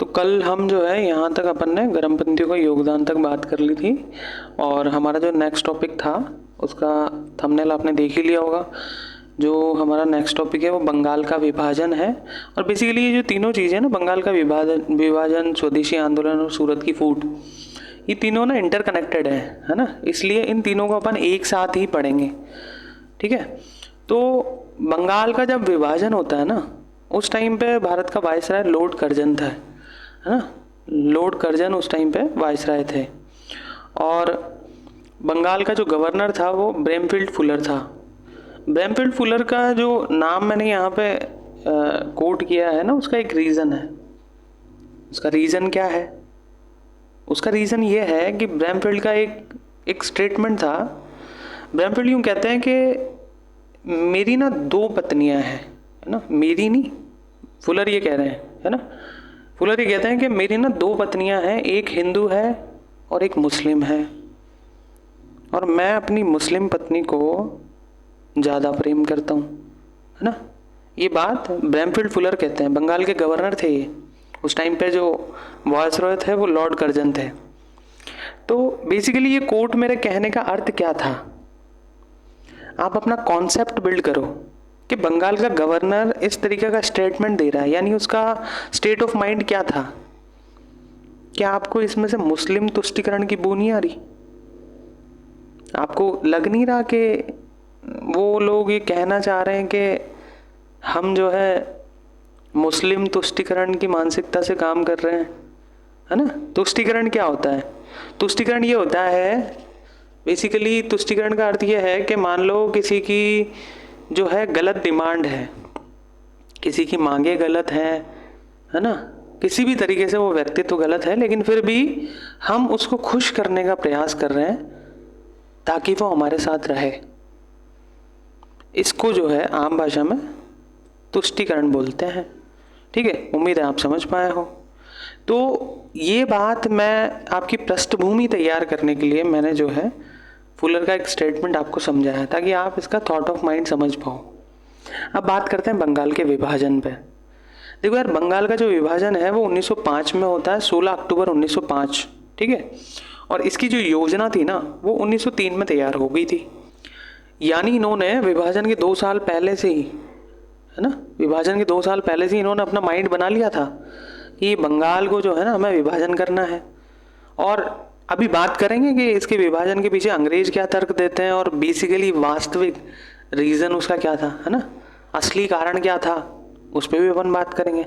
तो कल हम जो है यहाँ तक अपन ने गर्मपंथियों का योगदान तक बात कर ली थी, और हमारा जो नेक्स्ट टॉपिक था उसका थंबनेल आपने देख ही लिया होगा। जो हमारा नेक्स्ट टॉपिक है वो बंगाल का विभाजन है। और बेसिकली ये जो तीनों चीज़ें ना, बंगाल का विभाजन, स्वदेशी आंदोलन और सूरत की फूट, ये तीनों ना इंटरकनेक्टेड है ना। इसलिए इन तीनों को अपन एक साथ ही पढ़ेंगे, ठीक है। तो बंगाल का जब विभाजन होता है ना, उस टाइम पे भारत का वायसराय लॉर्ड कर्जन था, है ना। लॉर्ड कर्जन उस टाइम पे वायसराय थे, और बंगाल का जो गवर्नर था वो ब्रेमफील्ड फुलर था। ब्रेमफील्ड फुलर का जो नाम मैंने यहाँ पे कोट किया है ना, उसका एक रीज़न है। उसका रीज़न क्या है? उसका रीज़न ये है कि ब्रेमफील्ड का एक स्टेटमेंट था। ब्रेमफील्ड यूँ कहते हैं कि मेरी ना दो पत्नियां हैं, है ना। मेरी नहीं, फुलर ये कह रहे हैं, है ना। फुलर ये कहते हैं कि मेरी ना दो पत्नियां हैं, एक हिंदू है और एक मुस्लिम है, और मैं अपनी मुस्लिम पत्नी को ज़्यादा प्रेम करता हूँ, है ना। ये बात ब्रेमफील्ड फुलर कहते हैं। बंगाल के गवर्नर थे ये। उस टाइम पे जो वायसरॉय थे वो लॉर्ड कर्जन थे। तो बेसिकली ये कोट मेरे कहने का अर्थ क्या था, आप अपना कॉन्सेप्ट बिल्ड करो कि बंगाल का गवर्नर इस तरीके का स्टेटमेंट दे रहा है, यानी उसका स्टेट ऑफ माइंड क्या था। क्या आपको इसमें से मुस्लिम तुष्टिकरण की बू नहीं आ रही? आपको लग नहीं रहा कि वो लोग ये कहना चाह रहे हैं कि हम जो है मुस्लिम तुष्टिकरण की मानसिकता से काम कर रहे हैं, है ना। तुष्टिकरण क्या होता है? तुष्टिकरण ये होता है, बेसिकली तुष्टिकरण का अर्थ ये है कि मान लो किसी की जो है गलत डिमांड है, किसी की मांगे गलत हैं, है ना। किसी भी तरीके से वो व्यक्तित्व गलत है, लेकिन फिर भी हम उसको खुश करने का प्रयास कर रहे हैं ताकि वो हमारे साथ रहे। इसको जो है आम भाषा में तुष्टिकरण बोलते हैं, ठीक है। उम्मीद है आप समझ पाए हो। तो ये बात मैं आपकी पृष्ठभूमि तैयार करने के लिए मैंने जो है फुलर का एक स्टेटमेंट आपको समझाया ताकि आप इसका थॉट ऑफ माइंड समझ पाओ। अब बात करते हैं बंगाल के विभाजन पे। देखो यार, बंगाल का जो विभाजन है वो 1905 में होता है, 16 अक्टूबर 1905, ठीक है। और इसकी जो योजना थी ना वो 1903 में तैयार हो गई थी। यानी इन्होंने विभाजन के 2 साल पहले से ही, है ना, विभाजन के 2 साल पहले से ही इन्होंने अपना माइंड बना लिया था कि बंगाल को जो है ना हमें विभाजन करना है। और अभी बात करेंगे कि इसके विभाजन के पीछे अंग्रेज क्या तर्क देते हैं, और बेसिकली वास्तविक रीज़न उसका क्या था, है ना, असली कारण क्या था, उस पर भी अपन बात करेंगे।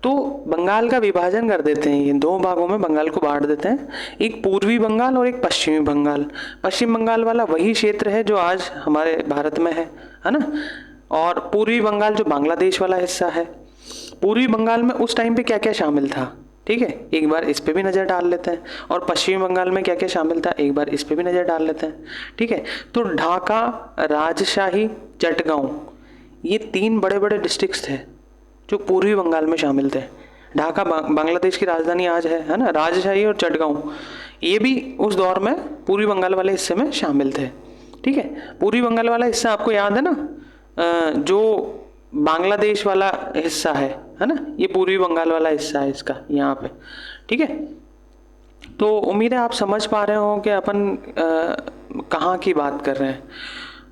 तो बंगाल का विभाजन कर देते हैं, ये 2 भागों में बंगाल को बांट देते हैं, एक पूर्वी बंगाल और एक पश्चिमी बंगाल। पश्चिम बंगाल वाला वही क्षेत्र है जो आज हमारे भारत में है ना। और पूर्वी बंगाल जो बांग्लादेश वाला हिस्सा है। पूर्वी बंगाल में उस टाइम पे क्या क्या शामिल था, ठीक है, एक बार इस पे भी नज़र डाल लेते हैं। और पश्चिमी बंगाल में क्या क्या शामिल था, एक बार इस पे भी नज़र डाल लेते हैं, ठीक है। तो ढाका, राजशाही, चटगांव, ये 3 बड़े बड़े डिस्ट्रिक्ट्स थे जो पूर्वी बंगाल में शामिल थे। ढाका बांग्लादेश की राजधानी आज है ना। राजशाही और चटगांव ये भी उस दौर में पूर्वी बंगाल वाले हिस्से में शामिल थे, ठीक है। पूर्वी बंगाल वाला हिस्सा आपको याद है ना, जो बांग्लादेश वाला हिस्सा है ना, ये पूर्वी बंगाल वाला हिस्सा है इसका यहाँ पे, ठीक है। तो उम्मीद है आप समझ पा रहे हो कि अपन कहाँ की बात कर रहे हैं।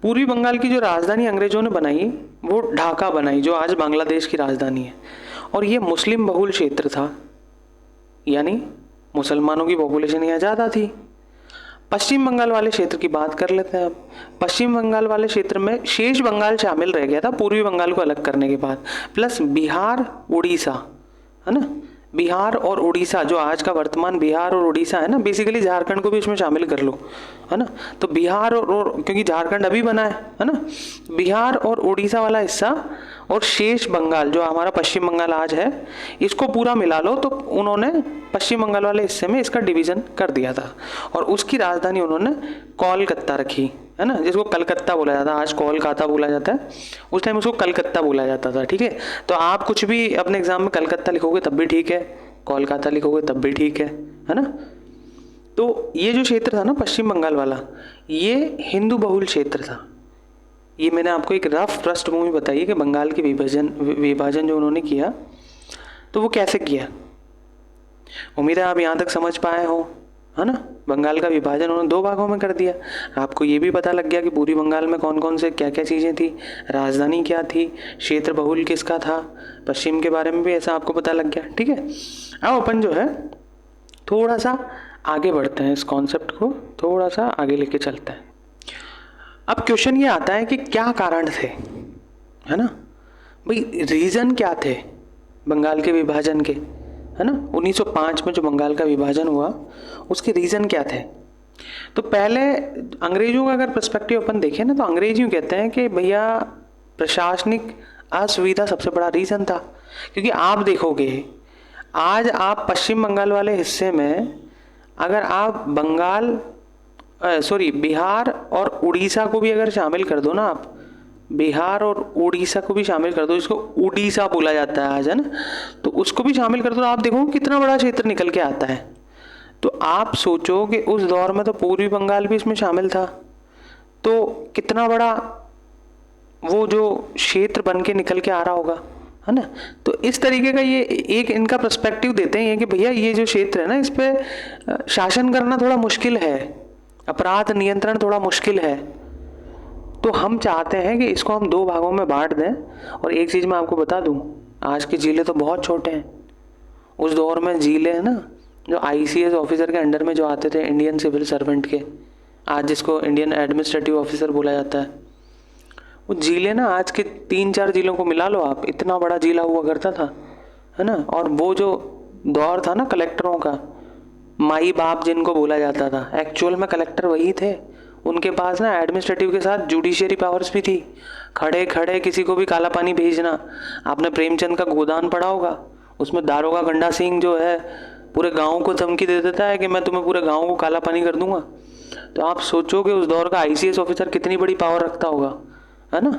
पूर्वी बंगाल की जो राजधानी अंग्रेजों ने बनाई वो ढाका बनाई, जो आज बांग्लादेश की राजधानी है। और ये मुस्लिम बहुल क्षेत्र था, यानी मुसलमानों की पॉपुलेशन यहाँ ज़्यादा थी। पश्चिम बंगाल वाले क्षेत्र की बात कर लेते हैं अब। पश्चिम बंगाल वाले क्षेत्र में शेष बंगाल शामिल रह गया था पूर्वी बंगाल को अलग करने के बाद, प्लस बिहार, उड़ीसा, है ना। बिहार और उड़ीसा, जो आज का वर्तमान बिहार और उड़ीसा है ना, बेसिकली झारखंड को भी इसमें शामिल कर लो, है ना। तो बिहार और क्योंकि झारखंड अभी बना है ना, बिहार और उड़ीसा वाला हिस्सा और शेष बंगाल जो हमारा पश्चिम बंगाल आज है, इसको पूरा मिला लो। तो उन्होंने पश्चिम बंगाल वाले हिस्से में इसका डिवीज़न कर दिया था, और उसकी राजधानी उन्होंने कोलकाता रखी, है ना, जिसको कलकत्ता बोला जाता है। आज कोलकाता बोला जाता है, उस टाइम उसको कलकत्ता बोला जाता था, ठीक है। तो आप कुछ भी अपने एग्जाम में कलकत्ता लिखोगे तब भी ठीक है, कोलकाता लिखोगे तब भी ठीक है ना। तो ये जो क्षेत्र था ना पश्चिम बंगाल वाला, ये हिंदू बहुल क्षेत्र था। ये मैंने आपको एक रफ पृष्ठभूमि बताई कि बंगाल के विभाजन जो उन्होंने किया तो वो कैसे किया। उम्मीद है आप यहाँ तक समझ पाए हो, है ना। बंगाल का विभाजन उन्होंने 2 भागों में कर दिया। आपको ये भी पता लग गया कि पूरी बंगाल में कौन कौन से क्या क्या चीज़ें थी, राजधानी क्या थी, क्षेत्र बहुल किसका था, पश्चिम के बारे में भी ऐसा आपको पता लग गया। ठीक है, अब अपन जो है थोड़ा सा आगे बढ़ते हैं, इस कॉन्सेप्ट को थोड़ा सा आगे लेके चलते हैं। अब क्वेश्चन ये आता है कि क्या कारण थे, है ना भाई, रीज़न क्या थे बंगाल के विभाजन के, है ना। 1905 में जो बंगाल का विभाजन हुआ उसके रीज़न क्या थे। तो पहले अंग्रेज़ों का अगर पर्सपेक्टिव अपन देखें ना, तो अंग्रेज यूँ कहते हैं कि भैया प्रशासनिक असुविधा सबसे बड़ा रीज़न था। क्योंकि आप देखोगे आज आप पश्चिम बंगाल वाले हिस्से में अगर आप बिहार और उड़ीसा को भी अगर शामिल कर दो ना, आप बिहार और उड़ीसा को भी शामिल कर दो, इसको उड़ीसा बोला जाता है आज, है ना, तो उसको भी शामिल कर दो, आप देखो कितना बड़ा क्षेत्र निकल के आता है। तो आप सोचो कि उस दौर में तो पूर्वी बंगाल भी इसमें शामिल था, तो कितना बड़ा वो जो क्षेत्र बन के निकल के आ रहा होगा, है ना। तो इस तरीके का ये एक इनका पर्सपेक्टिव देते हैं कि भैया ये जो क्षेत्र है ना, इस पे शासन करना थोड़ा मुश्किल है, अपराध नियंत्रण थोड़ा मुश्किल है। तो हम चाहते हैं कि इसको हम 2 भागों में बांट दें। और एक चीज़ मैं आपको बता दूं, आज के जिले तो बहुत छोटे हैं। उस दौर में जिले हैं ना, जो ICS ऑफिसर के अंडर में जो आते थे, इंडियन सिविल सर्वेंट के, आज जिसको इंडियन एडमिनिस्ट्रेटिव ऑफिसर बोला जाता है, वो जिले ना आज के 3-4 जिलों को मिला लो आप, इतना बड़ा जिला हुआ करता था, है ना। और वो जो दौर था ना कलेक्टरों का, माई बाप जिनको बोला जाता था, एक्चुअल में कलेक्टर वही थे। उनके पास ना एडमिनिस्ट्रेटिव के साथ जुडिशियरी पावर्स भी थी, खड़े खड़े किसी को भी काला पानी भेजना। आपने प्रेमचंद का गोदान पढ़ा होगा, उसमें दारोगा गंडा सिंह जो है पूरे गांव को धमकी दे देता है कि मैं तुम्हें पूरे गांव को काला पानी कर दूंगा। तो आप सोचो कि उस दौर का ICS ऑफिसर कितनी बड़ी पावर रखता होगा, है ना।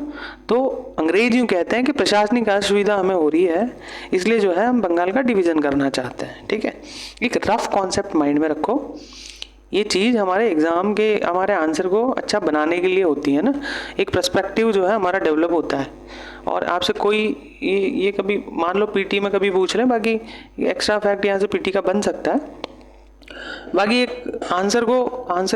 तो अंग्रेज यूँ कहते हैं कि प्रशासनिक असुविधा हमें हो रही है, इसलिए जो है हम बंगाल का डिवीज़न करना चाहते हैं। ठीक है, एक रफ कॉन्सेप्ट माइंड में रखो, ये चीज़ हमारे एग्ज़ाम के हमारे आंसर को अच्छा बनाने के लिए होती है ना। एक पर्सपेक्टिव जो है हमारा डेवलप होता है। और आपसे कोई ये कभी मान लो PT में कभी पूछ लें, बाकी एक्स्ट्रा फैक्ट यहाँ से PT का बन सकता है। बाकी एक आंसर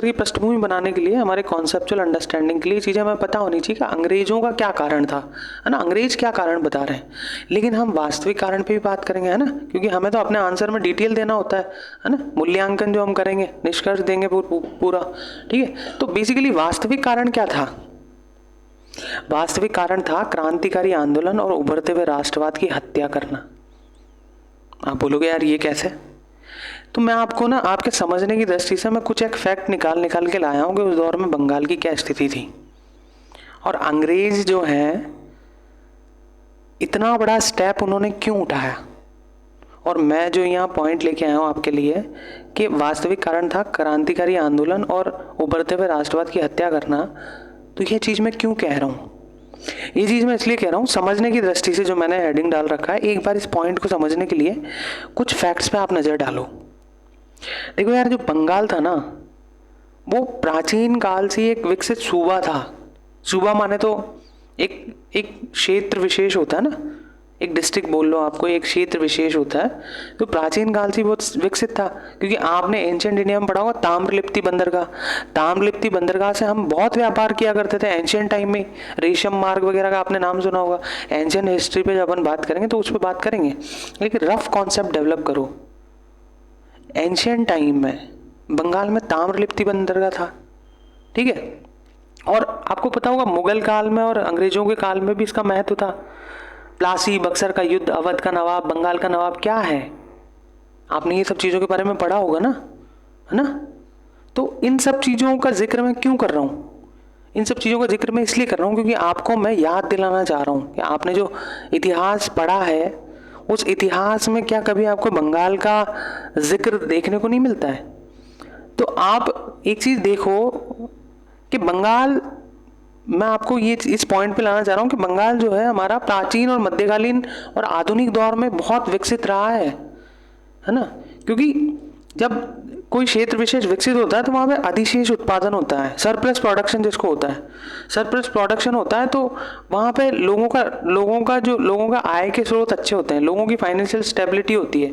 की पृष्ठभूमि बनाने के लिए, हमारे कॉन्सेप्चुअल अंडरस्टैंडिंग के लिए चीज़ें हमें पता होनी चाहिए कि अंग्रेजों का क्या कारण था, है ना, अंग्रेज क्या कारण बता रहे हैं। लेकिन हम वास्तविक कारण पे भी बात करेंगे, है ना, क्योंकि हमें तो अपने आंसर में डिटेल देना होता है ना, मूल्यांकन जो हम करेंगे, निष्कर्ष देंगे पूरा। ठीक है, तो बेसिकली वास्तविक कारण क्या था। वास्तविक कारण था क्रांतिकारी आंदोलन और उभरते हुए राष्ट्रवाद की हत्या करना। आप बोलोगे यार ये कैसे, तो मैं आपको ना आपके समझने की दृष्टि से मैं कुछ एक फैक्ट निकाल के लाया हूँ कि उस दौर में बंगाल की क्या स्थिति थी और अंग्रेज जो हैं इतना बड़ा स्टेप उन्होंने क्यों उठाया। और मैं जो यहाँ पॉइंट लेके आया हूँ आपके लिए कि वास्तविक कारण था क्रांतिकारी आंदोलन और उभरते हुए राष्ट्रवाद की हत्या करना। तो ये चीज़ मैं क्यों कह रहा हूँ, ये चीज़ मैं इसलिए कह रहा हूँ समझने की दृष्टि से, जो मैंने हेडिंग डाल रखा है, एक बार इस पॉइंट को समझने के लिए कुछ फैक्ट्स पे आप नज़र डालो। देखो यार, जो बंगाल था ना, वो प्राचीन काल से एक विकसित सूबा था। सूबा माने तो एक क्षेत्र विशेष होता है ना, एक डिस्ट्रिक्ट बोल लो आपको, एक क्षेत्र विशेष होता है। तो प्राचीन काल से बहुत विकसित था, क्योंकि आपने एंशियंट इंडिया में पढ़ा होगा ताम्रलिप्ति बंदरगाह। ताम्रलिप्ति बंदरगाह से हम बहुत व्यापार किया करते थे एंशियंट टाइम में। रेशम मार्ग वगैरह का आपने नाम सुना होगा। एंशियंट हिस्ट्री पे जब अपन बात करेंगे तो उस पर बात करेंगे, लेकिन रफ कॉन्सेप्ट डेवलप करो। एंशियंट टाइम में बंगाल में ताम्रलिप्ति बंदरगाह था, ठीक है। और आपको पता होगा मुगल काल में और अंग्रेजों के काल में भी इसका महत्व था। प्लासी, बक्सर का युद्ध, अवध का नवाब, बंगाल का नवाब क्या है, आपने ये सब चीज़ों के बारे में पढ़ा होगा ना, है ना। तो इन सब चीज़ों का जिक्र मैं क्यों कर रहा हूँ, इन सब चीज़ों का जिक्र मैं इसलिए कर रहा हूँ क्योंकि आपको मैं याद दिलाना चाह रहा हूँ कि आपने जो इतिहास पढ़ा है उस इतिहास में क्या कभी आपको बंगाल का जिक्र देखने को नहीं मिलता है। तो आप एक चीज़ देखो कि बंगाल, मैं आपको ये इस पॉइंट पे लाना चाह रहा हूँ कि बंगाल जो है हमारा प्राचीन और मध्यकालीन और आधुनिक दौर में बहुत विकसित रहा है ना। क्योंकि जब कोई क्षेत्र विशेष विकसित होता है तो वहाँ पे अधिशेष उत्पादन होता है, सरप्लस प्रोडक्शन जिसको होता है, सरप्लस प्रोडक्शन होता है। तो वहाँ पे लोगों का आय के स्रोत अच्छे होते हैं, लोगों की फाइनेंशियल स्टेबिलिटी होती है,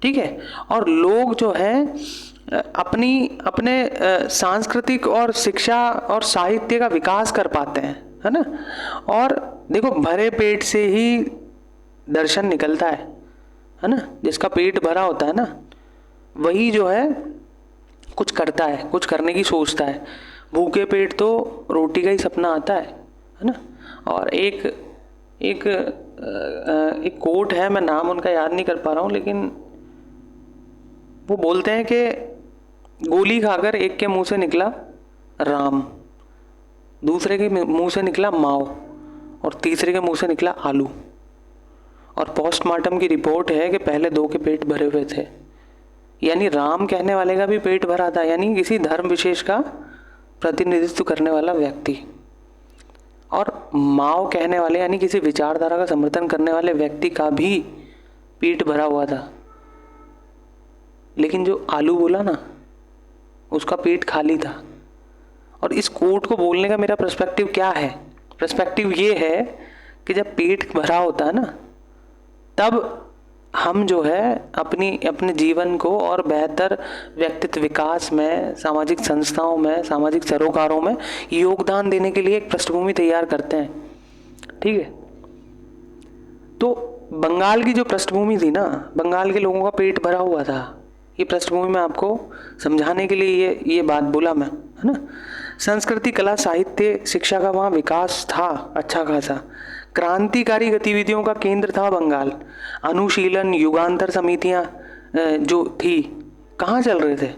ठीक है। और लोग जो है अपने सांस्कृतिक और शिक्षा और साहित्य का विकास कर पाते हैं, है ना। और देखो, भरे पेट से ही दर्शन निकलता है ना। जिसका पेट भरा होता है ना, वही जो है कुछ करता है, कुछ करने की सोचता है। भूखे पेट तो रोटी का ही सपना आता है ना। और एक एक एक कोट है, मैं नाम उनका याद नहीं कर पा रहा हूँ, लेकिन वो बोलते हैं कि गोली खाकर एक के मुंह से निकला राम, दूसरे के मुंह से निकला माओ, और तीसरे के मुंह से निकला आलू। और पोस्टमार्टम की रिपोर्ट है कि पहले दो के पेट भरे हुए थे। यानी राम कहने वाले का भी पेट भरा था, यानी किसी धर्म विशेष का प्रतिनिधित्व करने वाला व्यक्ति। और माओ कहने वाले यानी किसी विचारधारा का समर्थन करने वाले व्यक्ति का भी पेट भरा हुआ था। लेकिन जो आलू बोला ना, उसका पेट खाली था। और इस कोट को बोलने का मेरा पर्सपेक्टिव क्या है? पर्सपेक्टिव ये है कि जब पेट भरा होता है ना, तब हम जो है अपने जीवन को और बेहतर व्यक्तित्व विकास में, सामाजिक संस्थाओं में, सामाजिक सरोकारों में योगदान देने के लिए एक पृष्ठभूमि तैयार करते हैं। ठीक है। तो बंगाल की जो पृष्ठभूमि थी ना, बंगाल के लोगों का पेट भरा हुआ था। ये पृष्ठभूमि मैं आपको समझाने के लिए ये बात बोला मैं, है ना। संस्कृति, कला, साहित्य, शिक्षा का वहाँ विकास था अच्छा खासा। क्रांतिकारी गतिविधियों का केंद्र था बंगाल। अनुशीलन, युगांतर समितियाँ जो थी, कहाँ चल रहे थे?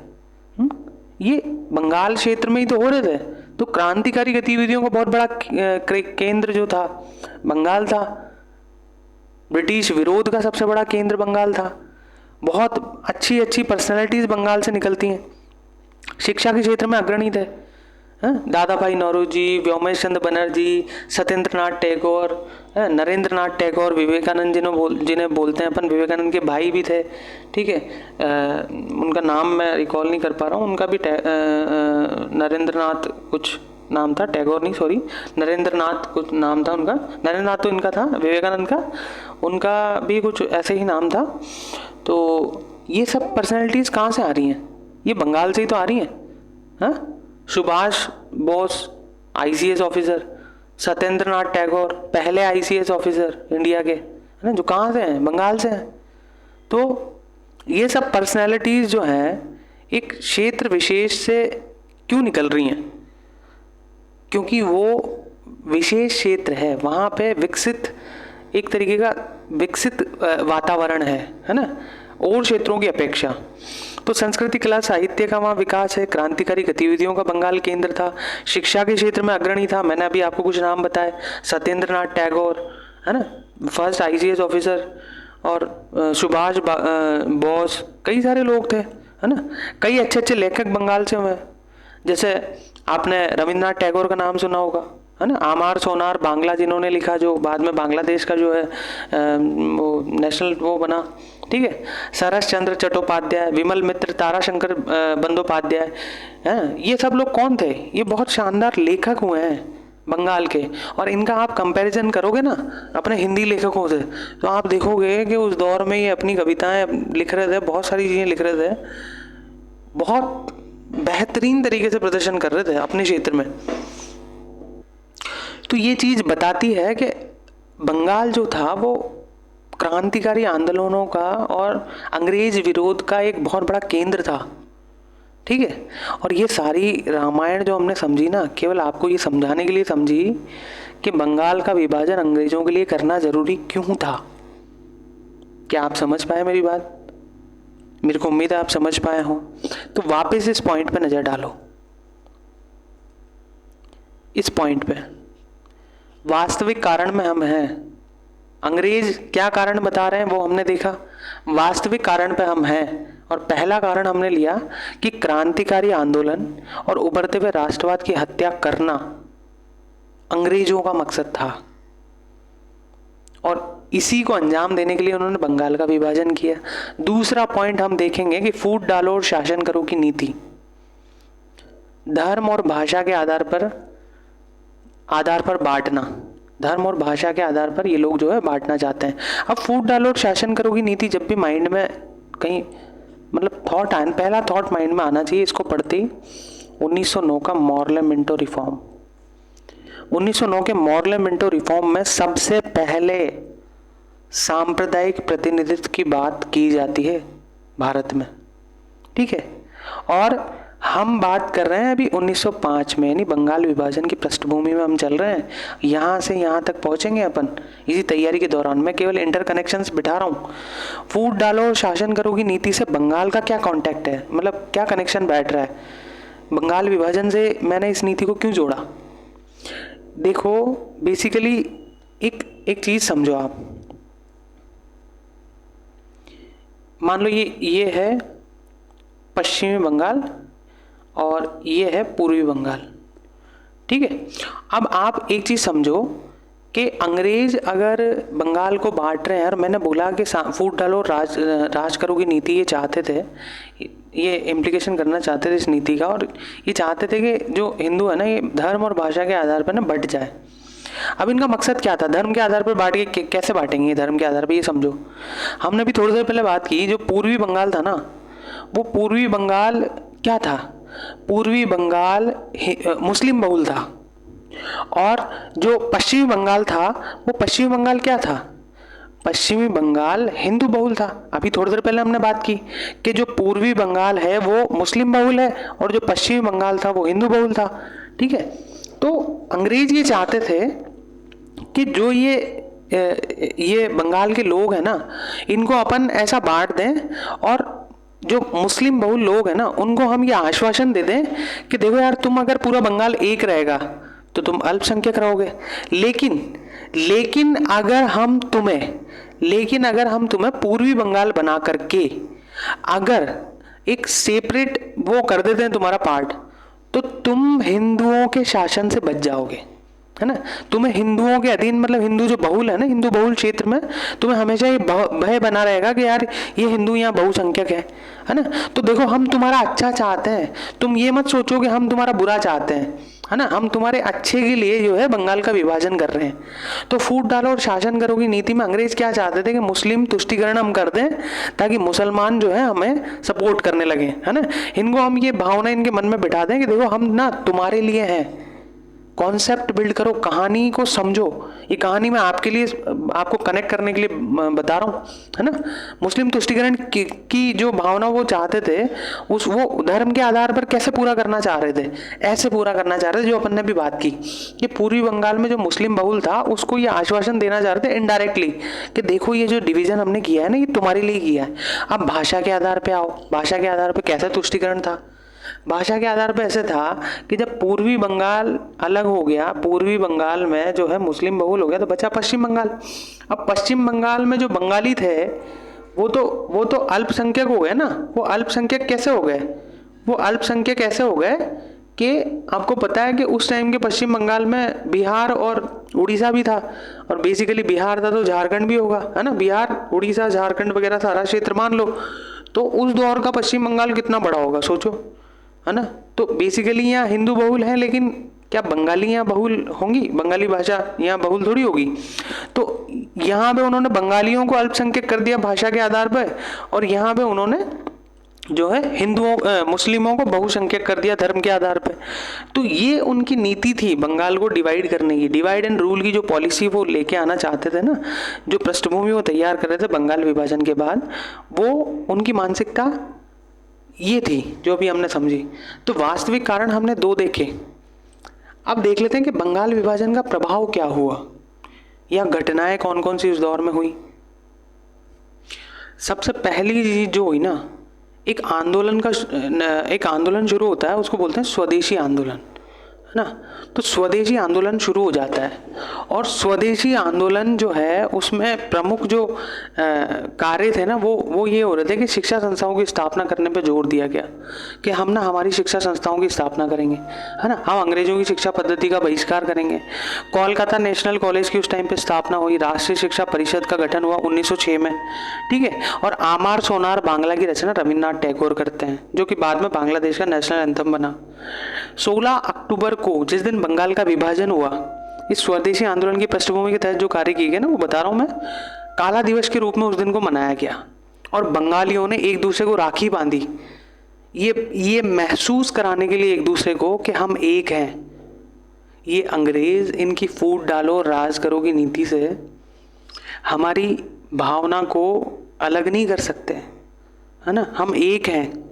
ये बंगाल क्षेत्र में ही तो हो रहे थे। तो क्रांतिकारी गतिविधियों का बहुत बड़ा केंद्र जो था बंगाल था। ब्रिटिश विरोध का सबसे बड़ा केंद्र बंगाल था। बहुत अच्छी अच्छी पर्सनैलिटीज बंगाल से निकलती हैं। शिक्षा के क्षेत्र में अग्रणी थे, दादा भाई नौरोजी, व्योमेश चंद्र बनर्जी, सत्येंद्र नाथ टैगोर, नरेंद्र नाथ टैगोर, विवेकानंद जिन्हें बोलते हैं अपन, विवेकानंद के भाई भी थे। ठीक है। उनका नाम मैं रिकॉल नहीं कर पा रहा हूँ। उनका भी नरेंद्र नाथ कुछ नाम था, टैगोर नहीं, सॉरी, नरेंद्र नाथ कुछ नाम था उनका। नरेंद्र नाथ तो इनका था, विवेकानंद का, उनका भी कुछ ऐसे ही नाम था। तो ये सब पर्सनैलिटीज़ कहाँ से आ रही हैं? ये बंगाल से ही तो आ रही हैं। हाँ, सुभाष बोस ICS ऑफिसर, सत्येंद्र नाथ टैगोर पहले ICS ऑफिसर इंडिया के, है ना, जो कहाँ से हैं? बंगाल से हैं। तो ये सब पर्सनैलिटीज़ जो हैं एक क्षेत्र विशेष से क्यों निकल रही हैं? क्योंकि वो विशेष क्षेत्र है, वहाँ पे विकसित एक तरीके का विकसित वातावरण है ना, और क्षेत्रों की अपेक्षा। तो संस्कृति, कला, साहित्य का वहाँ विकास है। क्रांतिकारी गतिविधियों का बंगाल केंद्र था। शिक्षा के क्षेत्र में अग्रणी था। मैंने अभी आपको कुछ नाम बताए, सत्येंद्र नाथ टैगोर, है ना, फर्स्ट ICS ऑफिसर, और सुभाष बोस, कई सारे लोग थे, है ना। कई अच्छे अच्छे लेखक बंगाल से हुए, जैसे आपने रविन्द्रनाथ टैगोर का नाम सुना होगा, है ना। आमार सोनार बांग्ला जिन्होंने लिखा, जो बाद में बांग्लादेश का जो है वो नेशनल वो बना। ठीक है। सरस चंद्र चट्टोपाध्याय, विमल मित्र, ताराशंकर बंदोपाध्याय, हैं, ये सब लोग कौन थे? ये बहुत शानदार लेखक हुए हैं बंगाल के। और इनका आप कंपैरिजन करोगे ना अपने हिंदी लेखकों से, तो आप देखोगे कि उस दौर में ये अपनी कविताएं लिख रहे थे, बहुत सारी चीज़ें लिख रहे थे, बहुत बेहतरीन तरीके से प्रदर्शन कर रहे थे अपने क्षेत्र में। तो ये चीज़ बताती है कि बंगाल जो था वो क्रांतिकारी आंदोलनों का और अंग्रेज विरोध का एक बहुत बड़ा केंद्र था। ठीक है। और ये सारी रामायण जो हमने समझी ना, केवल आपको ये समझाने के लिए समझी कि बंगाल का विभाजन अंग्रेजों के लिए करना जरूरी क्यों था। क्या आप समझ पाए मेरी बात? मेरे को उम्मीद है आप समझ पाए हो। तो वापस इस पॉइंट पे नजर डालो, इस पॉइंट पे वास्तविक कारण में हम हैं। अंग्रेज क्या कारण बता रहे हैं वो हमने देखा, वास्तविक कारण पे हम हैं। और पहला कारण हमने लिया कि क्रांतिकारी आंदोलन और उभरते हुए राष्ट्रवाद की हत्या करना अंग्रेजों का मकसद था, और इसी को अंजाम देने के लिए उन्होंने बंगाल का विभाजन किया। दूसरा पॉइंट हम देखेंगे कि फूट डालो और शासन करो की नीति, धर्म और भाषा के आधार पर बांटना, धर्म और भाषा के आधार पर ये लोग जो है बांटना चाहते हैं। अब फूट डालो और शासन करो की नीति जब भी माइंड में कहीं मतलब थॉट आए, पहला थॉट माइंड में आना चाहिए इसको पढ़ते ही 1909 का मॉरले मिंटो रिफॉर्म। 1909 के मॉरले मिंटो रिफॉर्म में सबसे पहले सांप्रदायिक प्रतिनिधित्व की बात की जाती है भारत में, ठीक है। और हम बात कर रहे हैं अभी 1905 में, यानी बंगाल विभाजन की पृष्ठभूमि में हम चल रहे हैं। यहाँ से यहाँ तक पहुँचेंगे अपन इसी तैयारी के दौरान। मैं केवल इंटरकनेक्शंस बिठा रहा हूँ। फूट डालो और शासन करो की नीति से बंगाल का क्या कॉन्टेक्ट है, मतलब क्या कनेक्शन बैठ रहा है बंगाल विभाजन से, मैंने इस नीति को क्यों जोड़ा। देखो बेसिकली एक चीज़ समझो आप, मान लो ये है पश्चिमी बंगाल और ये है पूर्वी बंगाल, ठीक है। अब आप एक चीज़ समझो कि अंग्रेज अगर बंगाल को बांट रहे हैं, और मैंने बोला कि फूट डालो राज करो की नीति ये चाहते थे, ये इम्प्लीकेशन करना चाहते थे इस नीति का, और ये चाहते थे कि जो हिंदू है ना ये धर्म और भाषा के आधार पर ना बट जाए। अब इनका मकसद क्या था, धर्म के आधार पर बांट के कैसे बांटेंगे धर्म के आधार पर, ये समझो। हमने भी थोड़ी देर पहले बात की, जो पूर्वी बंगाल था ना, वो पूर्वी बंगाल क्या था, पूर्वी बंगाल मुस्लिम बहुल था, और जो पश्चिमी बंगाल था वो पश्चिमी बंगाल क्या था, पश्चिमी बंगाल हिंदू बहुल था। अभी थोड़ी देर पहले हमने बात की कि जो पूर्वी बंगाल है वो मुस्लिम बहुल है और जो पश्चिमी बंगाल था वो हिंदू बहुल था, ठीक है। तो अंग्रेज ये चाहते थे कि जो ये बंगाल के लोग हैं ना, इनको अपन ऐसा बांट दें, और जो मुस्लिम बहुल लोग हैं ना उनको हम ये आश्वासन दे दें कि देखो यार, तुम अगर पूरा बंगाल एक रहेगा तो तुम अल्पसंख्यक रहोगे, लेकिन अगर हम तुम्हें पूर्वी बंगाल बना करके अगर एक सेपरेट वो कर देते हैं तुम्हारा पार्ट, तो तुम हिंदुओं के शासन से बच जाओगे, है ना। तुम्हें हिंदुओं के अधीन, मतलब हिंदू जो बहुल है ना, हिंदू बहुल क्षेत्र में तुम्हें हमेशा ये भय बना रहेगा कि यार ये हिंदू यहाँ बहुसंख्यक है ना। तो देखो हम तुम्हारा अच्छा चाहते हैं, तुम ये मत सोचो कि हम तुम्हारा बुरा चाहते हैं, है ना। हम तुम्हारे अच्छे के लिए जो है बंगाल का विभाजन कर रहे हैं। तो फूट डालो और शासन करो की नीति में अंग्रेज क्या चाहते थे कि मुस्लिम तुष्टीकरण हम कर दें, ताकि मुसलमान जो है हमें सपोर्ट करने लगे, है ना। इनको हम ये भावना इनके मन में बिठा दें कि देखो हम ना तुम्हारे लिए हैं। कॉन्सेप्ट बिल्ड करो, कहानी को समझो। ये कहानी मैं आपके लिए, आपको कनेक्ट करने के लिए बता रहा हूँ, है ना। मुस्लिम तुष्टीकरण की जो भावना वो चाहते थे, वो धर्म के आधार पर कैसे पूरा करना चाह रहे थे, ऐसे पूरा करना चाह रहे थे जो अपन ने भी बात की कि पूर्वी बंगाल में जो मुस्लिम बहुल था उसको ये आश्वासन देना चाह रहे थे इनडायरेक्टली कि देखो ये जो डिवीजन हमने किया है ना, ये तुम्हारे लिए किया है। अब भाषा के आधार पर आओ, भाषा के आधार पर कैसे तुष्टीकरण था। भाषा के आधार पर ऐसे था कि जब पूर्वी बंगाल अलग हो गया, पूर्वी बंगाल में जो है मुस्लिम बहुल हो गया, तो बचा पश्चिम बंगाल। अब पश्चिम बंगाल में जो बंगाली थे वो तो अल्पसंख्यक हो गए ना। वो अल्पसंख्यक कैसे हो गए, वो अल्पसंख्यक ऐसे हो गए कि आपको पता है कि उस टाइम के पश्चिम बंगाल में बिहार और उड़ीसा भी था, और बेसिकली बिहार था तो झारखंड भी होगा, है ना। बिहार, उड़ीसा, झारखंड वगैरह सारा क्षेत्र मान लो। तो उस दौर का पश्चिम बंगाल कितना बड़ा होगा सोचो, है ना। तो बेसिकली यहाँ हिंदू बहुल है, लेकिन क्या बंगाली यहाँ बहुल होंगी, बंगाली भाषा यहाँ बहुल थोड़ी होगी। तो यहाँ पे उन्होंने बंगालियों को अल्पसंख्यक कर दिया भाषा के आधार पर, और यहाँ पे उन्होंने जो है हिंदुओं मुस्लिमों को बहुसंख्यक कर दिया धर्म के आधार पर। तो ये उनकी नीति थी बंगाल को डिवाइड करने की। डिवाइड एंड रूल की जो पॉलिसी वो लेके आना चाहते थे ना, जो पृष्ठभूमि वो तैयार कर रहे थे बंगाल विभाजन के बाद, वो उनकी मानसिकता ये थी जो अभी हमने समझी। तो वास्तविक कारण हमने दो देखे। अब देख लेते हैं कि बंगाल विभाजन का प्रभाव क्या हुआ या घटनाएं कौन कौन सी उस दौर में हुई। सबसे पहली चीज जो हुई ना, एक आंदोलन शुरू होता है, उसको बोलते हैं स्वदेशी आंदोलन, है ना। तो स्वदेशी आंदोलन शुरू हो जाता है, और स्वदेशी आंदोलन जो है उसमें प्रमुख जो कार्य थे ना वो ये हो रहे थे कि शिक्षा संस्थाओं की स्थापना करने पर जोर दिया गया कि हम ना हमारी शिक्षा संस्थाओं की स्थापना करेंगे, है ना। हम अंग्रेजों की शिक्षा पद्धति का बहिष्कार करेंगे। कोलकाता नेशनल कॉलेज की उस टाइम पे स्थापना हुई। राष्ट्रीय शिक्षा परिषद का गठन हुआ 1906 में, ठीक है। और आमार सोनार बांग्ला की रचना रविन्द्रनाथ टैगोर करते हैं, जो कि बाद में बांग्लादेश का नेशनल एंथम बना। 16 अक्टूबर को जिस दिन बंगाल का विभाजन हुआ, इस स्वदेशी आंदोलन की पृष्ठभूमि के तहत जो कार्य किए गए ना, वो बता रहा हूं मैं, काला दिवस के रूप में उस दिन को मनाया गया। और बंगालियों ने एक दूसरे को राखी बांधी, ये महसूस कराने के लिए एक दूसरे को कि हम एक हैं। ये अंग्रेज इनकी फूट डालो राज करो की नीति से हमारी भावना को अलग नहीं कर सकते, है ना, हम एक हैं।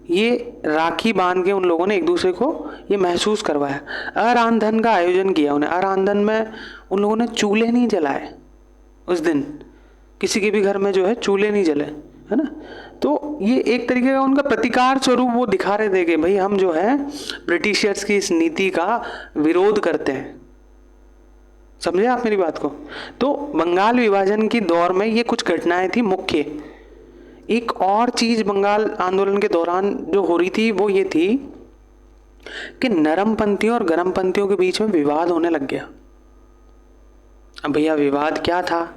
ये राखी बांध के उन लोगों ने एक दूसरे को ये महसूस करवाया। अरांधन का आयोजन किया उन्हें। अरांधन में उन लोगों ने चूल्हे नहीं जलाए उस दिन, किसी के भी घर में जो है चूल्हे नहीं जले, है ना। तो ये एक तरीके का उनका प्रतिकार स्वरूप वो दिखा रहे थे कि भाई हम जो है ब्रिटिशर्स की इस नीति का विरोध करते हैं। समझे आप मेरी बात को? तो बंगाल विभाजन की दौर में ये कुछ घटनाएं थी मुख्य। एक और चीज बंगाल आंदोलन के दौरान जो हो रही थी वो ये थी कि नरमपंथियों और गरमपंथियों के बीच में विवाद होने लग गया। अब भैया विवाद क्या था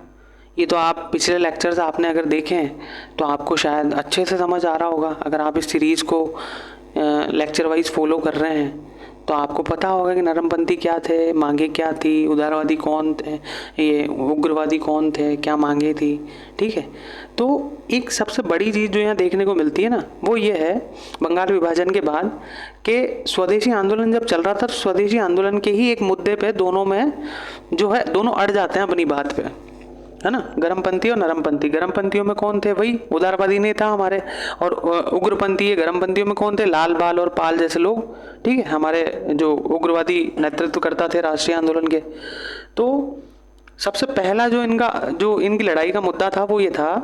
ये तो आप पिछले लेक्चर्स आपने अगर देखे हैं तो आपको शायद अच्छे से समझ आ रहा होगा। अगर आप इस सीरीज़ को लेक्चर वाइज फॉलो कर रहे हैं तो आपको पता होगा कि नरमपंथी क्या थे, मांगे क्या थी, उदारवादी कौन थे, ये उग्रवादी कौन थे, क्या मांगे थी। ठीक है, तो एक सबसे बड़ी चीज़ जो यहाँ देखने को मिलती है ना वो ये है बंगाल विभाजन के बाद कि स्वदेशी आंदोलन जब चल रहा था तो स्वदेशी आंदोलन के ही एक मुद्दे पे दोनों में जो है दोनों अड़ जाते हैं अपनी बात पे, है ना। गरमपंथी और नरमपंथी। गरमपंथियों में कौन थे? वही उदारवादी नेता हमारे। और उग्रपंथी गरमपंथियों में कौन थे? लाल बाल और पाल जैसे लोग, ठीक है, हमारे जो उग्रवादी नेतृत्व करता थे राष्ट्रीय आंदोलन के। तो सबसे पहला जो इनकी लड़ाई का मुद्दा था वो ये था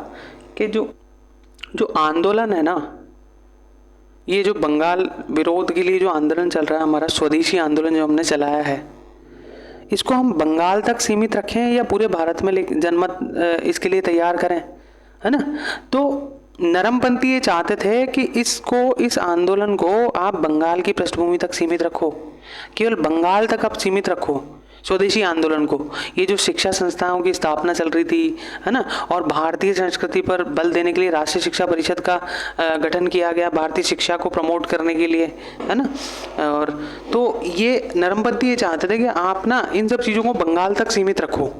कि जो आंदोलन है ना, ये जो बंगाल विरोध के लिए जो आंदोलन चल रहा है हमारा स्वदेशी आंदोलन जो हमने चलाया है, इसको हम बंगाल तक सीमित रखें या पूरे भारत में जनमत इसके लिए तैयार करें, है ना। तो नरमपंथी ये चाहते थे कि इस आंदोलन को आप बंगाल की पृष्ठभूमि तक सीमित रखो, केवल बंगाल तक आप सीमित रखो स्वदेशी आंदोलन को। ये जो शिक्षा संस्थाओं की स्थापना चल रही थी, है ना, और भारतीय संस्कृति पर बल देने के लिए राष्ट्रीय शिक्षा परिषद का गठन किया गया भारतीय शिक्षा को प्रमोट करने के लिए, है ना। और तो ये नरमपंथी ये चाहते थे कि आप ना इन सब चीज़ों को बंगाल तक सीमित रखो।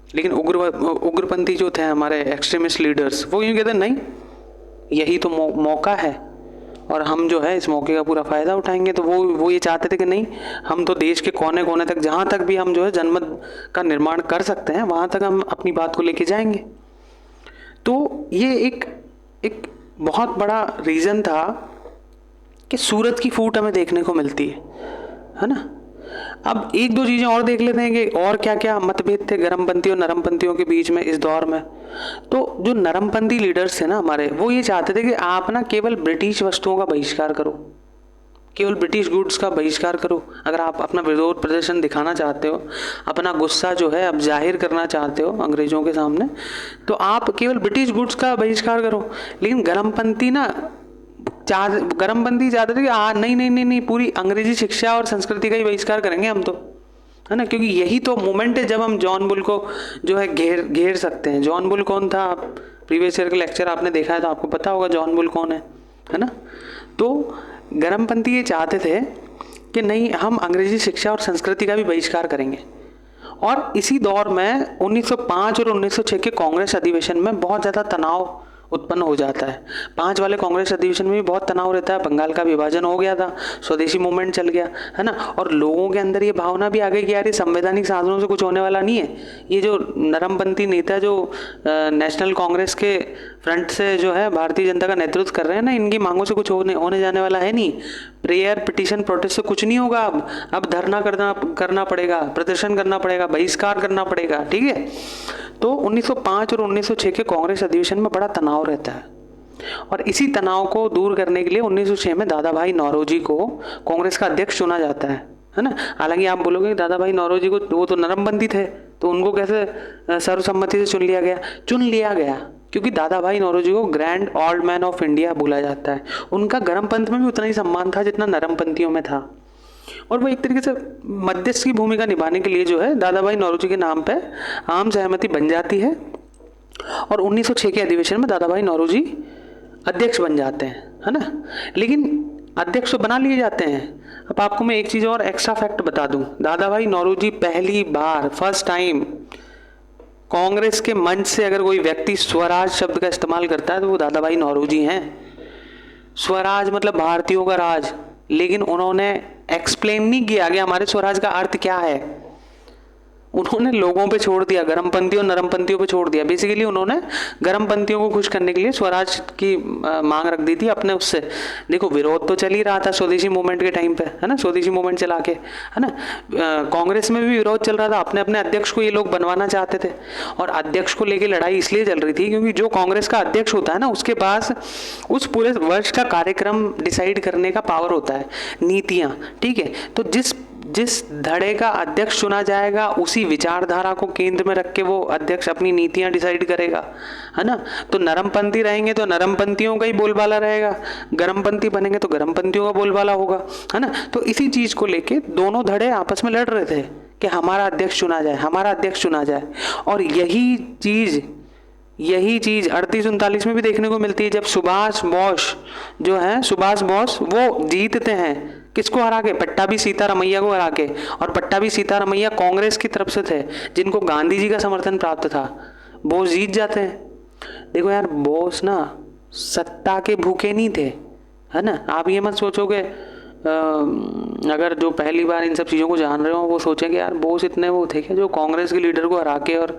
लेकिन उग्रपंथी जो थे हमारे एक्सट्रीमिस्ट लीडर्स वो यूँ कहते नहीं, यही तो मौका है और हम जो है इस मौके का पूरा फ़ायदा उठाएंगे। तो वो ये चाहते थे कि नहीं, हम तो देश के कोने कोने तक जहाँ तक भी हम जो है जनमत का निर्माण कर सकते हैं वहाँ तक हम अपनी बात को लेके जाएंगे। तो ये एक बहुत बड़ा रीज़न था कि सूरत की फूट हमें देखने को मिलती है ना। अब एक दो चीज़ें और देख लेते हैं कि और क्या क्या मतभेद थे गरमपंथी और नरमपंथियों के बीच में इस दौर में। तो जो नरमपंथी लीडर्स थे ना हमारे, वो ये चाहते थे कि आप ना केवल ब्रिटिश वस्तुओं का बहिष्कार करो, केवल ब्रिटिश गुड्स का बहिष्कार करो। अगर आप अपना विरोध प्रदर्शन दिखाना चाहते हो, अपना गुस्सा जो है अब जाहिर करना चाहते हो अंग्रेजों के सामने, तो आप केवल ब्रिटिश गुड्स का बहिष्कार करो। लेकिन गरमपंथी चाहते थे कि नहीं, पूरी अंग्रेजी शिक्षा और संस्कृति का ही बहिष्कार करेंगे हम तो, है ना, क्योंकि यही तो मोमेंट है जब हम जॉन बुल को जो है घेर सकते हैं। जॉन बुल कौन था? आप प्रीवियस ईयर का लेक्चर आपने देखा है तो आपको पता होगा जॉन बुल कौन है ना। तो गरमपंथी ये चाहते थे कि नहीं, हम अंग्रेजी शिक्षा और संस्कृति का भी बहिष्कार करेंगे। और इसी दौर में 1905 और 1906 के कांग्रेस अधिवेशन में बहुत ज़्यादा तनाव उत्पन्न हो जाता है। 5 वाले कांग्रेस अधिवेशन में भी बहुत तनाव रहता है। बंगाल का विभाजन हो गया था, स्वदेशी मूवमेंट चल गया, है ना, और लोगों के अंदर ये भावना भी आ गई कि यार ये संवैधानिक साधनों से कुछ होने वाला नहीं है। ये जो नरमपंथी नेता जो नेशनल कांग्रेस के फ्रंट से जो है भारतीय जनता का नेतृत्व कर रहे हैं ना, इनकी मांगों से कुछ होने जाने वाला है नहीं। प्रेयर, पिटीशन, प्रोटेस्ट से कुछ नहीं होगा। अब धरना करना पड़ेगा, प्रदर्शन करना पड़ेगा, बहिष्कार करना पड़ेगा, ठीक है। तो 1905 और 1906 के कांग्रेस अधिवेशन में बड़ा तनाव रहता है और इसी तनाव को दूर करने के लिए 1906 में दादा भाई नौरोजी को कांग्रेस का अध्यक्ष चुना जाता है ना। हालांकि आप बोलोगे दादा भाई नौरोजी को, वो तो नरमपंथी थे, तो उनको कैसे सर्वसम्मति से चुन लिया गया क्योंकि दादा भाई नौरोजी को grand old man of India बोला जाता है। उनका गरमपंथ में भी उतना ही सम्मान था जितना नरमपंथियों में था, और वो एक तरीके से मध्यस्थ की भूमिका निभाने के लिए जो है दादा भाई नौरोजी के नाम पे आम सहमति बन जाती है और 1906 के अधिवेशन में दादा भाई नौरोजी अध्यक्ष बन जाते हैं, है ना। लेकिन अध्यक्ष तो बना लिए जाते हैं। अब आपको मैं एक चीज़ और एक्स्ट्रा फैक्ट बता दूं, दादा भाई नौरोजी पहली बार फर्स्ट टाइम कांग्रेस के मंच से अगर कोई व्यक्ति स्वराज शब्द का इस्तेमाल करता है तो वो दादा भाई नौरोजी हैं। स्वराज मतलब भारतीयों का राज, लेकिन उन्होंने एक्सप्लेन नहीं किया कि हमारे स्वराज का अर्थ क्या है। उन्होंने लोगों पे छोड़ दिया, गर्मपंथियों नरमपंथियों पे छोड़ दिया। बेसिकली उन्होंने गर्मपंथियों को खुश करने के लिए स्वराज की मांग रख दी थी अपने उससे। देखो विरोध तो चल ही रहा था स्वदेशी मूवमेंट के टाइम पे, है ना, स्वदेशी मूवमेंट चला के, है ना। कांग्रेस में भी विरोध चल रहा था, अपने अपने अध्यक्ष को ये लोग बनवाना चाहते थे। और अध्यक्ष को लेकर लड़ाई इसलिए चल रही थी क्योंकि जो कांग्रेस का अध्यक्ष होता है ना, उसके पास उस पूरे वर्ष का कार्यक्रम डिसाइड करने का पावर होता है, नीतियाँ, ठीक है। तो जिस धड़े का अध्यक्ष चुना जाएगा उसी विचारधारा को केंद्र में रख के वो अध्यक्ष अपनी नीतियां डिसाइड करेगा, है ना। तो नरमपंथी रहेंगे तो नरमपंथियों का ही बोलबाला रहेगा, गर्मपंथी बनेंगे तो गर्मपंथियों का बोलबाला होगा, है ना। तो इसी चीज को लेके दोनों धड़े आपस में लड़ रहे थे कि हमारा अध्यक्ष चुना जाए, हमारा अध्यक्ष चुना जाए। और यही चीज 38-39 में भी देखने को मिलती है, जब सुभाष बोस वो जीतते हैं। किसको हरा के? पट्टाभी सीतारमैया को हरा के। और पट्टाभी सीतारमैया कांग्रेस की तरफ से थे, जिनको गांधी जी का समर्थन प्राप्त था। बोस जीत जाते हैं। देखो यार, बोस ना सत्ता के भूखे नहीं थे, है ना। आप ये मत सोचोगे, अगर जो पहली बार इन सब चीज़ों को जान रहे हो वो सोचेंगे यार बोस इतने वो थे क्या जो कांग्रेस के लीडर को हरा के, और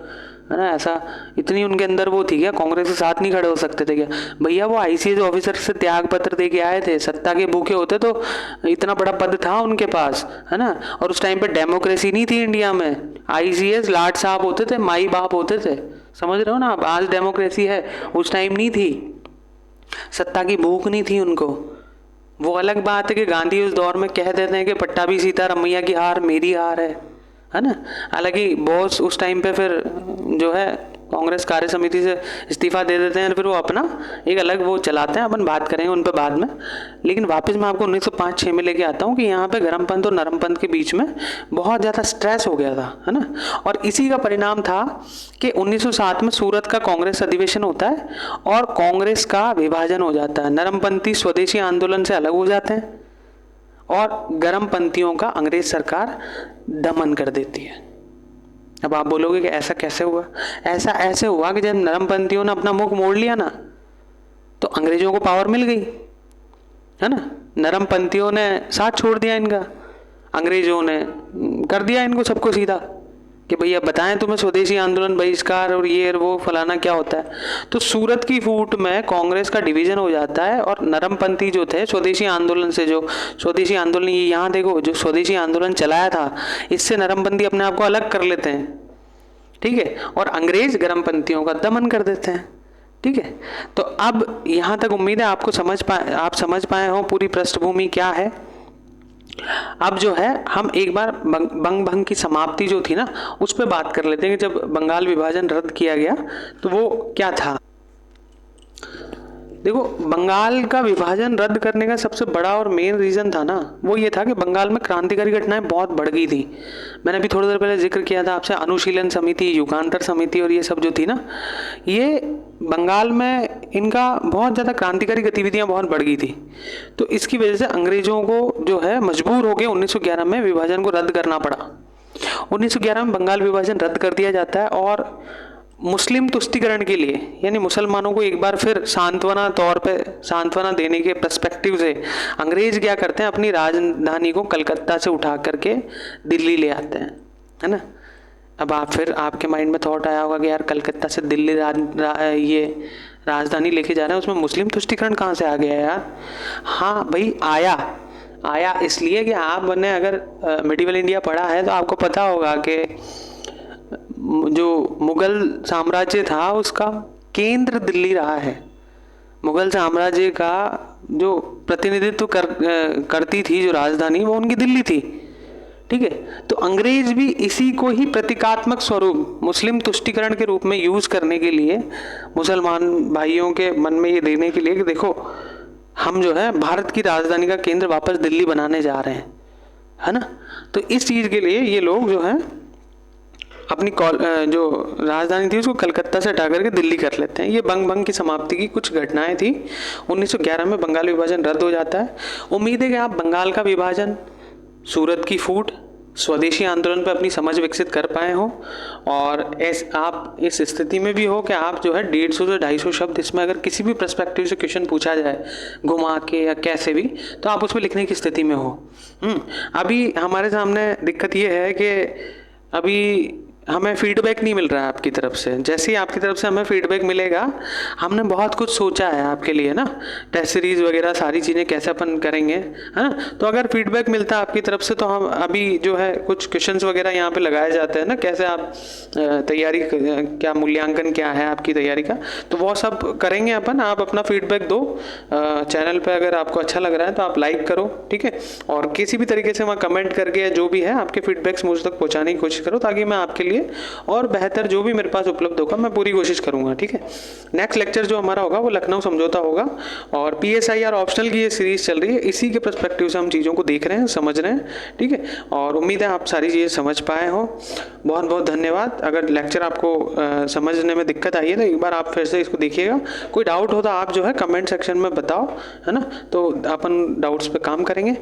है ना, ऐसा इतनी उनके अंदर वो थी क्या, कांग्रेस के साथ नहीं खड़े हो सकते थे क्या? भैया वो आईसीएस ऑफिसर से त्याग पत्र दे के आए थे। सत्ता के भूखे होते तो इतना बड़ा पद था उनके पास, है ना। और उस टाइम पे डेमोक्रेसी नहीं थी इंडिया में। आईसीएस लाट साहब होते थे, माई बाप होते थे, समझ रहे हो ना आप। आज डेमोक्रेसी है, उस टाइम नहीं थी। सत्ता की भूख नहीं थी उनको। वो अलग बात है कि गांधी उस दौर में कह देते हैं कि पट्टाभी सीतारमैया की हार मेरी हार है ना। हालांकि बोस उस टाइम पे फिर जो है कांग्रेस कार्य समिति से इस्तीफा दे देते हैं, फिर वो अपना एक अलग वो चलाते हैं। अपन बात करेंगे उन पर बाद में। लेकिन वापस मैं आपको 1905-6 में लेके आता हूँ कि यहाँ पे गर्मपंथ और नरमपंथ के बीच में बहुत ज़्यादा स्ट्रेस हो गया था, है ना। और इसी का परिणाम था कि 1907 में सूरत का कांग्रेस अधिवेशन होता है और कांग्रेस का विभाजन हो जाता है। नरमपंथी स्वदेशी आंदोलन से अलग हो जाते हैं और गर्मपंथियों का अंग्रेज सरकार दमन कर देती है। अब आप बोलोगे कि ऐसा कैसे हुआ? ऐसा ऐसे हुआ कि जब नरमपंथियों ने अपना मुख मोड़ लिया ना, तो अंग्रेजों को पावर मिल गई, है ना। नरमपंथियों ने साथ छोड़ दिया इनका, अंग्रेजों ने कर दिया इनको सबको सीधा कि भैया बताएं तुम्हें स्वदेशी आंदोलन बहिष्कार और ये और वो फलाना क्या होता है। तो सूरत की फूट में कांग्रेस का डिवीजन हो जाता है और नरमपंथी जो थे स्वदेशी आंदोलन से, जो स्वदेशी आंदोलन, ये यहाँ देखो जो स्वदेशी आंदोलन चलाया था, इससे नरमपंथी अपने आप को अलग कर लेते हैं, ठीक है। और अंग्रेज गर्मपंथियों का दमन कर देते हैं, ठीक है। तो अब यहाँ तक उम्मीद है आपको आप समझ पाए हो पूरी पृष्ठभूमि क्या है। अब जो है हम एक बार बंग भंग की समाप्ति जो थी ना उस पर बात कर लेते हैं कि जब बंगाल विभाजन रद्द किया गया तो वो क्या था। देखो, बंगाल का विभाजन रद्द करने का सबसे बड़ा और मेन रीज़न था ना, वो ये था कि बंगाल में क्रांतिकारी घटनाएं बहुत बढ़ गई थी। मैंने अभी थोड़ी देर पहले जिक्र किया था आपसे, अनुशीलन समिति, युगांतर समिति और ये सब जो थी ना, ये बंगाल में इनका बहुत ज़्यादा क्रांतिकारी गतिविधियां बहुत बढ़ गई थी। तो इसकी वजह से अंग्रेज़ों को जो है मजबूर हो गए 1911 में विभाजन को रद्द करना पड़ा। 1911 में बंगाल विभाजन रद्द कर दिया जाता है और मुस्लिम तुष्टीकरण के लिए, यानी मुसलमानों को एक बार फिर सांत्वना देने के पर्सपेक्टिव से अंग्रेज क्या करते हैं, अपनी राजधानी को कलकत्ता से उठा करके दिल्ली ले आते हैं, है ना। अब आपके माइंड में थॉट आया होगा कि यार कलकत्ता से दिल्ली ये राजधानी लेके जा रहे हैं, उसमें मुस्लिम तुष्टीकरण कहाँ से आ गया यार? हाँ भाई, आया इसलिए कि आपने अगर मिडिवल इंडिया पढ़ा है तो आपको पता होगा कि जो मुगल साम्राज्य था उसका केंद्र दिल्ली रहा है। मुगल साम्राज्य का जो प्रतिनिधित्व करती थी जो राजधानी, वो उनकी दिल्ली थी, ठीक है। तो अंग्रेज भी इसी को ही प्रतीकात्मक स्वरूप मुस्लिम तुष्टीकरण के रूप में यूज करने के लिए, मुसलमान भाइयों के मन में ये देने के लिए कि देखो हम जो है भारत की राजधानी का केंद्र वापस दिल्ली बनाने जा रहे हैं, है ना। तो इस चीज़ के लिए ये लोग जो है अपनी जो राजधानी थी उसको कलकत्ता से हटा करके दिल्ली कर लेते हैं। ये बंग भंग की समाप्ति की कुछ घटनाएं थी। 1911 में बंगाल विभाजन रद्द हो जाता है। उम्मीद है कि आप बंगाल का विभाजन, सूरत की फूट स्वदेशी आंदोलन पे अपनी समझ विकसित कर पाए हो, और आप इस स्थिति में भी हो कि आप जो है 150 से 250 शब्द इसमें अगर किसी भी पर्सपेक्टिव से क्वेश्चन पूछा जाए घुमा के या कैसे भी, तो आप उसमें लिखने की स्थिति में हो। अभी हमारे सामने दिक्कत ये है कि अभी हमें फीडबैक नहीं मिल रहा है आपकी तरफ से। जैसे ही आपकी तरफ से हमें फीडबैक मिलेगा, हमने बहुत कुछ सोचा है आपके लिए ना, टेस्ट सीरीज वगैरह सारी चीज़ें कैसे अपन करेंगे, है ना। तो अगर फीडबैक मिलता है आपकी तरफ से, तो हम अभी जो है कुछ क्वेश्चंस वगैरह यहाँ पे लगाए जाते हैं ना, कैसे आप तैयारी, क्या मूल्यांकन क्या है आपकी तैयारी का, तो वो सब करेंगे अपन। आप अपना फीडबैक दो चैनल पर। अगर आपको अच्छा लग रहा है तो आप लाइक करो, ठीक है, और किसी भी तरीके से वहाँ कमेंट करके जो भी है आपके फीडबैक्स मुझ तक पहुँचाने की कोशिश करो, ताकि मैं आपके लिए और बेहतर जो भी मेरे पास उपलब्ध होगा मैं पूरी कोशिश करूंगा, ठीक है। नेक्स्ट लेक्चर जो हमारा होगा वो लखनऊ समझौता होगा, और PSIR ऑप्शनल की ये सीरीज चल रही है, इसी के पर्सपेक्टिव से हम चीज़ों को देख रहे हैं, समझ रहे हैं, ठीक है। और उम्मीद है आप सारी चीज़ें समझ पाए हो। बहुत बहुत धन्यवाद। अगर लेक्चर आपको समझने में दिक्कत आई है तो एक बार आप फिर से इसको देखिएगा। कोई डाउट हो तो आप जो है कमेंट सेक्शन में बताओ, है ना, तो अपन डाउट्स पे काम करेंगे।